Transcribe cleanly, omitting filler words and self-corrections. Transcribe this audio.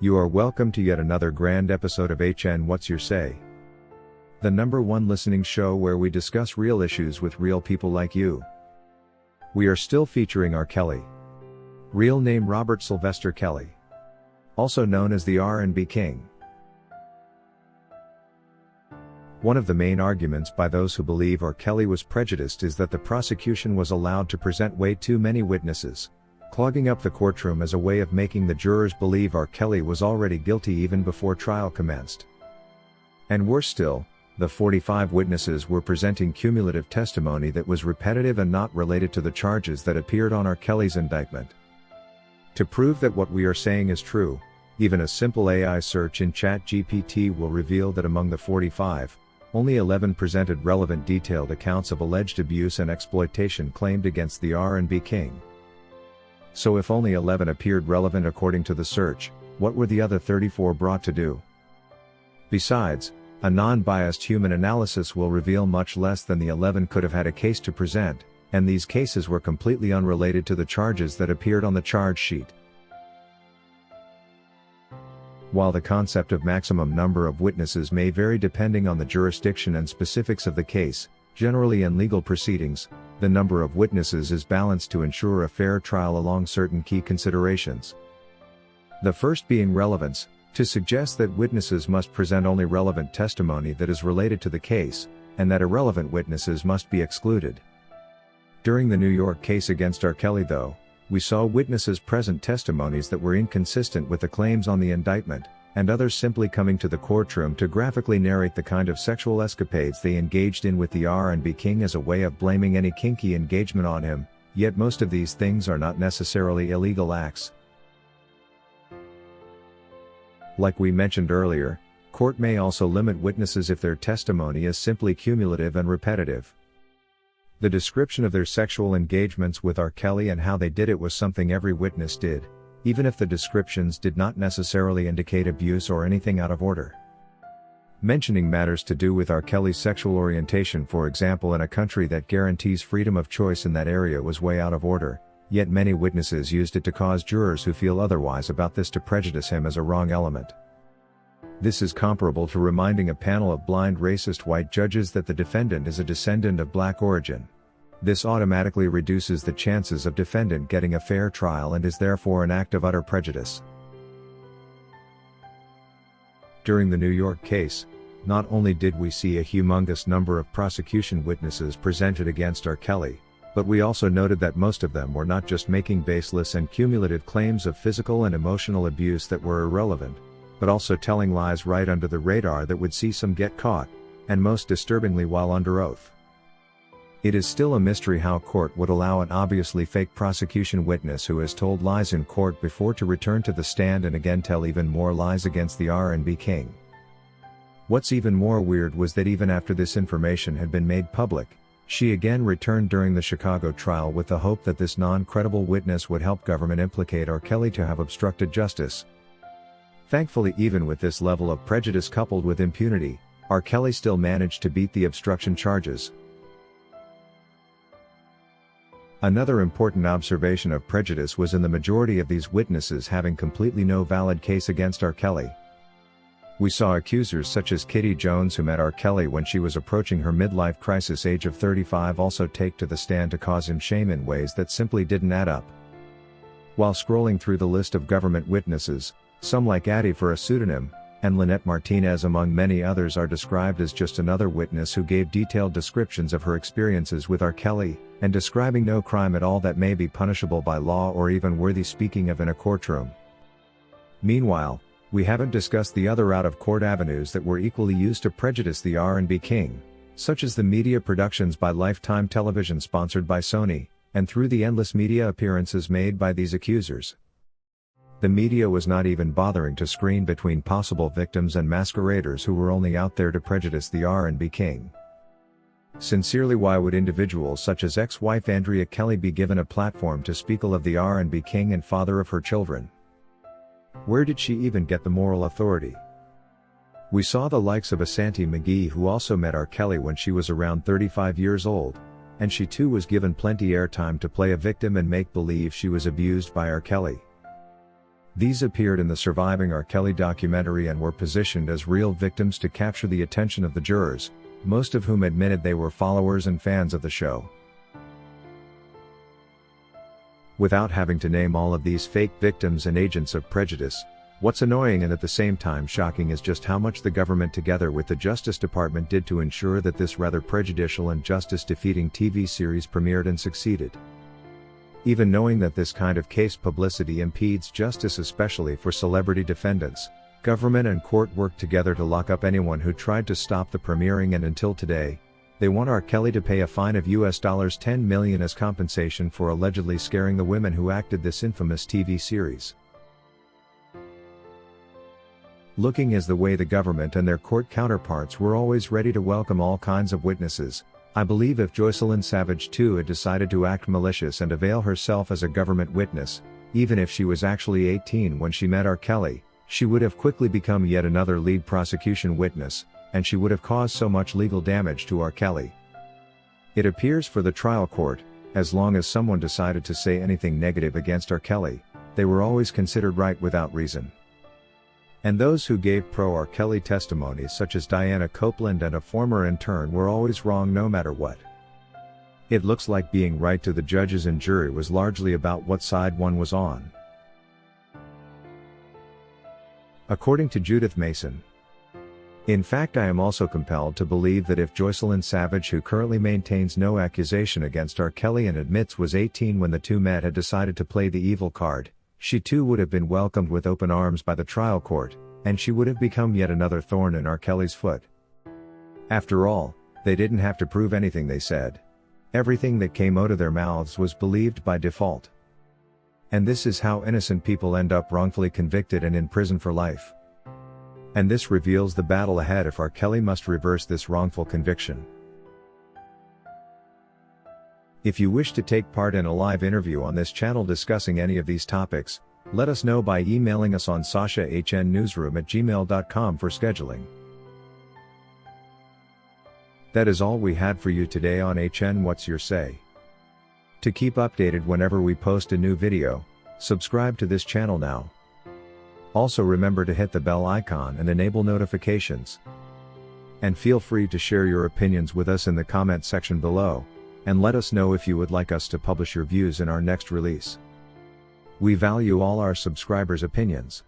You are welcome to yet another grand episode of HN What's Your Say? The #1 listening show where we discuss real issues with real people like you. We are still featuring R. Kelly. Real name Robert Sylvester Kelly. Also known as the R&B King. One of the main arguments by those who believe R. Kelly was prejudiced is that the prosecution was allowed to present way too many witnesses, clogging up the courtroom as a way of making the jurors believe R. Kelly was already guilty even before trial commenced. And worse still, the 45 witnesses were presenting cumulative testimony that was repetitive and not related to the charges that appeared on R. Kelly's indictment. To prove that what we are saying is true, even a simple AI search in ChatGPT will reveal that among the 45, only 11 presented relevant detailed accounts of alleged abuse and exploitation claimed against the R&B King. So if only 11 appeared relevant according to the search, what were the other 34 brought to do? Besides, a non-biased human analysis will reveal much less than the 11 could have had a case to present, and these cases were completely unrelated to the charges that appeared on the charge sheet. While the concept of maximum number of witnesses may vary depending on the jurisdiction and specifics of the case, generally in legal proceedings, the number of witnesses is balanced to ensure a fair trial along certain key considerations. The first being relevance, to suggest that witnesses must present only relevant testimony that is related to the case, and that irrelevant witnesses must be excluded. During the New York case against R. Kelly though, we saw witnesses present testimonies that were inconsistent with the claims on the indictment, and others simply coming to the courtroom to graphically narrate the kind of sexual escapades they engaged in with the R&B King as a way of blaming any kinky engagement on him, yet most of these things are not necessarily illegal acts. Like we mentioned earlier, court may also limit witnesses if their testimony is simply cumulative and repetitive. The description of their sexual engagements with R. Kelly and how they did it was something every witness did, even if the descriptions did not necessarily indicate abuse or anything out of order. Mentioning matters to do with R. Kelly's sexual orientation, for example, in a country that guarantees freedom of choice in that area, was way out of order, yet many witnesses used it to cause jurors who feel otherwise about this to prejudice him as a wrong element. This is comparable to reminding a panel of blind racist white judges that the defendant is a descendant of black origin. This automatically reduces the chances of defendant getting a fair trial and is therefore an act of utter prejudice. During the New York case, not only did we see a humongous number of prosecution witnesses presented against R. Kelly, but we also noted that most of them were not just making baseless and cumulative claims of physical and emotional abuse that were irrelevant, but also telling lies right under the radar that would see some get caught, and most disturbingly while under oath. It is still a mystery how court would allow an obviously fake prosecution witness who has told lies in court before to return to the stand and again tell even more lies against the R&B King. What's even more weird was that even after this information had been made public, she again returned during the Chicago trial with the hope that this non-credible witness would help government implicate R. Kelly to have obstructed justice. Thankfully, even with this level of prejudice coupled with impunity, R. Kelly still managed to beat the obstruction charges. Another important observation of prejudice was in the majority of these witnesses having completely no valid case against R. Kelly. We saw accusers such as Kitty Jones, who met R. Kelly when she was approaching her midlife crisis age of 35, also take to the stand to cause him shame in ways that simply didn't add up. While scrolling through the list of government witnesses, some like Addie for a pseudonym, and Lynette Martinez among many others are described as just another witness who gave detailed descriptions of her experiences with R. Kelly, and describing no crime at all that may be punishable by law or even worthy speaking of in a courtroom. Meanwhile, we haven't discussed the other out-of-court avenues that were equally used to prejudice the R&B King, such as the media productions by Lifetime Television sponsored by Sony, and through the endless media appearances made by these accusers. The media was not even bothering to screen between possible victims and masqueraders who were only out there to prejudice the R&B King. Sincerely, why would individuals such as ex-wife Andrea Kelly be given a platform to speak ill of the R&B King and father of her children? Where did she even get the moral authority? We saw the likes of Ashanti McGee, who also met R. Kelly when she was around 35 years old, and she too was given plenty airtime to play a victim and make believe she was abused by R. Kelly. These appeared in the surviving R. Kelly documentary and were positioned as real victims to capture the attention of the jurors, most of whom admitted they were followers and fans of the show. Without having to name all of these fake victims and agents of prejudice, what's annoying and at the same time shocking is just how much the government together with the Justice Department did to ensure that this rather prejudicial and justice-defeating TV series premiered and succeeded. Even knowing that this kind of case publicity impedes justice, especially for celebrity defendants, government and court worked together to lock up anyone who tried to stop the premiering, and until today, they want R. Kelly to pay a fine of $10 million as compensation for allegedly scaring the women who acted this infamous TV series. Looking as the way the government and their court counterparts were always ready to welcome all kinds of witnesses, I believe if Joycelyn Savage too had decided to act malicious and avail herself as a government witness, even if she was actually 18 when she met R. Kelly, she would have quickly become yet another lead prosecution witness, and she would have caused so much legal damage to R. Kelly. It appears for the trial court, as long as someone decided to say anything negative against R. Kelly, they were always considered right without reason. And those who gave pro-R. Kelly testimonies, such as Diana Copeland and a former intern, were always wrong no matter what. It looks like being right to the judges and jury was largely about what side one was on. According to Judith Mason. In fact, I am also compelled to believe that if Joycelyn Savage, who currently maintains no accusation against R. Kelly and admits was 18 when the two met, had decided to play the evil card, she too would have been welcomed with open arms by the trial court, and she would have become yet another thorn in R. Kelly's foot. After all, they didn't have to prove anything they said. Everything that came out of their mouths was believed by default. And this is how innocent people end up wrongfully convicted and in prison for life. And this reveals the battle ahead if R. Kelly must reverse this wrongful conviction. If you wish to take part in a live interview on this channel discussing any of these topics, let us know by emailing us on sashahnnewsroom@gmail.com for scheduling. That is all we had for you today on HN What's Your Say. To keep updated whenever we post a new video, subscribe to this channel now. Also remember to hit the bell icon and enable notifications. And feel free to share your opinions with us in the comment section below, and let us know if you would like us to publish your views in our next release. We value all our subscribers' opinions.